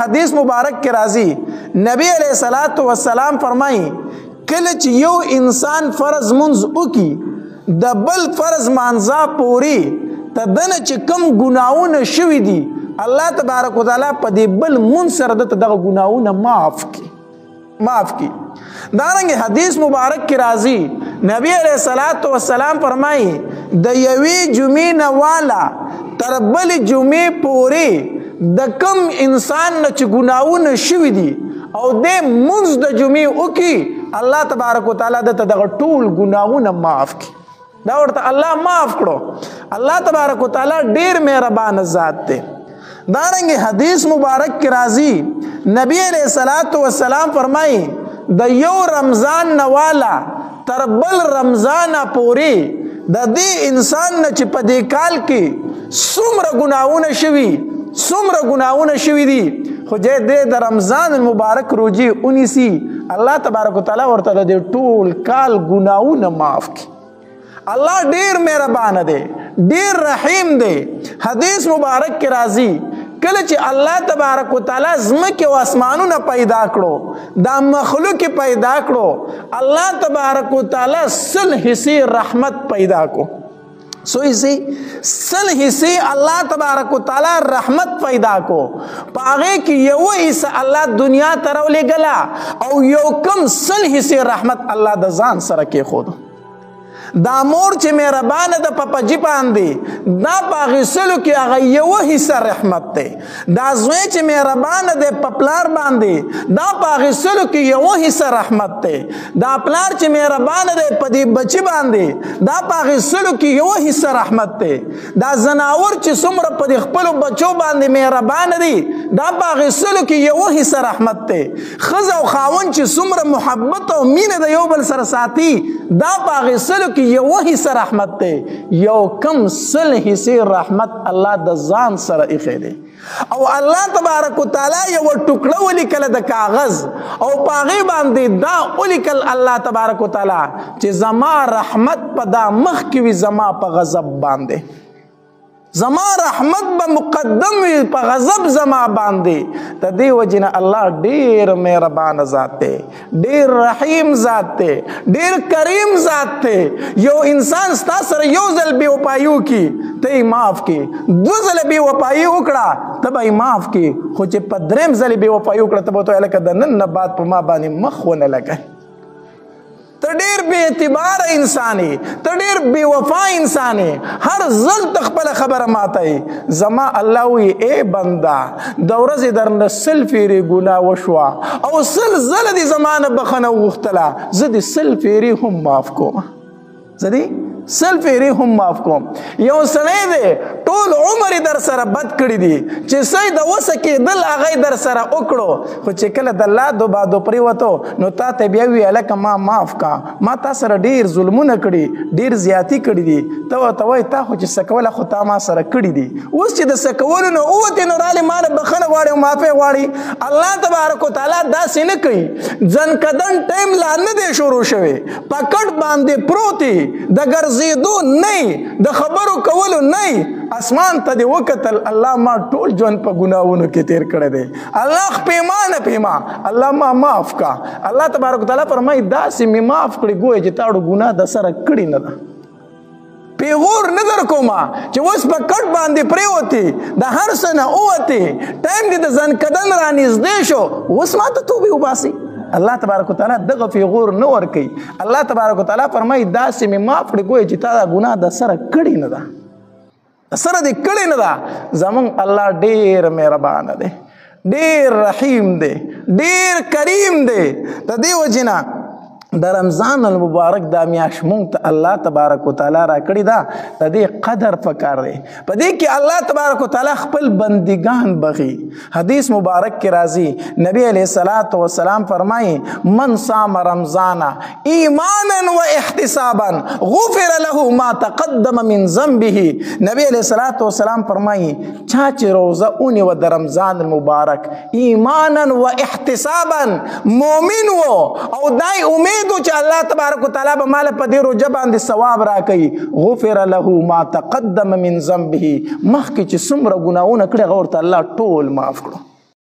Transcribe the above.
حدیث مبارک کې راځي نبی علیہ الصلوۃ والسلام فرمایي کله چې یو انسان فرض منځ وکي د بل فرض مانځه پوری ته دنه چې کم ګناونه شوي دي الله تبارک وتعالی په دې بل منځ سره دغه ګناونه معاف کی دارنګه حدیث مبارک کې راځي نبی علیہ الصلوۃ والسلام فرمایي د یوې جمعې نه والا تر بل جمعې پورې د کم انسان نه چې ګناونه شوي دي او د منځ د جمعې وکي الله تبارک وتعالی دغه ټول ګناونه معاف کی دا ورته الله معاف کړو الله تبارک وتعالی ډیر مهربان ذات دی دارنګه حدیث مبارک کې راځي نبی علیہ الصلوۃ والسلام فرمایي د یو رمضان نوالا تر بل رمضان پورې د دې انسان نه چې په دې کال کې څومره ګناونه شوي دي خو د رمضان المبارک روزي ونیسي الله تبارک وتعالی ورته د ټول کال ګناونه معاف کړي الله ډیر مهربان دی ډیر رحیم دی حدیث مبارک کې راځي کله چې الله تبارک وتعالی زمکه او اسمانونه پیدا کړو دا مخلوق پیدا کړو الله تبارک وتعالی سل حصے رحمت پیدا کو سو سل حصے اللہ تبارک و تعالی رحمت پیدا کو پاغے کی یو حصہ اللہ دنیا ترو لے گلا او یو کم سل حصے رحمت اللہ دا ځان سره کې خود دا مور چې مهربان ده په پجی باندې دا پاغه سلو کې هغه یو حصہ رحمت ده دا زوی چې مهربان ده په پلار باندې دا پاغه سلو کې یو حصہ رحمت ده دا پلار چې مهربان ده په دې بچی باندې دا پاغه سلو کې یو حصہ رحمت ده دا زناور چې څومره په دې خپل بچو باندې مهربان دي دا پاغه سلو کې یو حصہ رحمت ده خزه او خاون چې څومره محبت او مینه د یو بل سره ساتي دا پاغه سلو کې یو حصہ رحمت ته یو کم سل حصے رحمت الله د ځان سره ایښی دی او الله تبارک وتعالی یو ټوکړه ولیکل د کاغذ او پاغه باندې دا ولیکل الله تبارک وتعالی چې زما رحمت په دا مخ کې وي زما په غضب باندې زما رحمت به مقدم وي په غضب زما باندې د دې وجنه الله ډیر مهربان ذات دی ډیر رحیم ذات دی ډیر کریم ذات دی یو انسان ستا سره یو ځل بے وفایي وکړي ته یې معاف کړي دو ځله بے وفایي وکړه ته به یې معاف کړي خو چې په دریم ځل بے وفایي وکړه ته به ورته وایې لکه د نن نه بعد په ما باندې مخ ونه لګوي ته ډیر بے اعتبار انسانی ته ډیر بے وفا انسانی هر ځل تخپل خبره ماتای زما الله وی اے بندا د ورځې درنه سل فیری ګناه وشوا او سل ځل دې زمانه بخنه وغوښتله زه دې سل فیری هم معاف کوم سل فیری هم معاف کوم یو سړی دی ټول عمر در سره بد کړی دی چې سې د وسه کېدل هغه در سره وکړو خو چې کله د الله دو بادو پریوتو نو تا ته بیا وی الکه ما معاف کا ما تا سره ډیر ظلمونه کړي ډیر زیاتی کړي دي ته وای تا خو چې سکوله خو تا ما سره کړي دي اوس چې د سکولو نه اوته نو رالی ما بخنه غواړي او معافي غواړي الله تبارک وتعالی داسې نه کوي ځن کدن ټایم لا نه دی شروع شوی پکړ باندې پروتي د زیدو نه د خبرو کولو نه اسمان ته دی وکتل الله ما ټول ژوند په ګناوونو کې تیر کړی دی الله پیما الله ما معاف کا الله تبارک وتعالی فرمایي داسې می معاف کړی ګویا چې تاړو ګناه د سره کړی نه ده پیغور نه در کومه چې اوس په کټ باندې پریوتي د هر څه نه اوتي ټایم دې د ځن کدن رانږدې شو اوس ما ته توبې وباسي الله تبارک وتعالی دغه فیغور نه ور کوي الله تبارک وتعالی فرمایي داسې می معاف کړی ګویا چې تا دا ګناه د سره کړی نه ده سره دې کړی نه ده زمونږ الله ډیر مهربان دی ډیر رحیم دی ډیر کریم دی د دې وجنه د رمضان المبارک دا میاشت مونږ ته الله تبارک وتعالی را کړی دا د دې قدر پکار دی په دې کې الله تبارک وتعالی خپل بندگان بخي حدیث مبارک کې راځي نبی علیہ الصلوۃ والسلام فرمایي من صام رمضان ایمانا و احتسابا غفر له ما تقدم من ذنبه نبی علیہ الصلوۃ والسلام فرمایي چا چې روزه اونې و د رمضان المبارک ایمانا و احتسابا مؤمن و او دای امید چې الله تبارک وتعالی به مال په دې روزه باندې ثواب راکړي غفر له ما تقدم من ذنبه مخکې چې څومره ګناهونه کړي هغه ورته الله ټول معاف کړو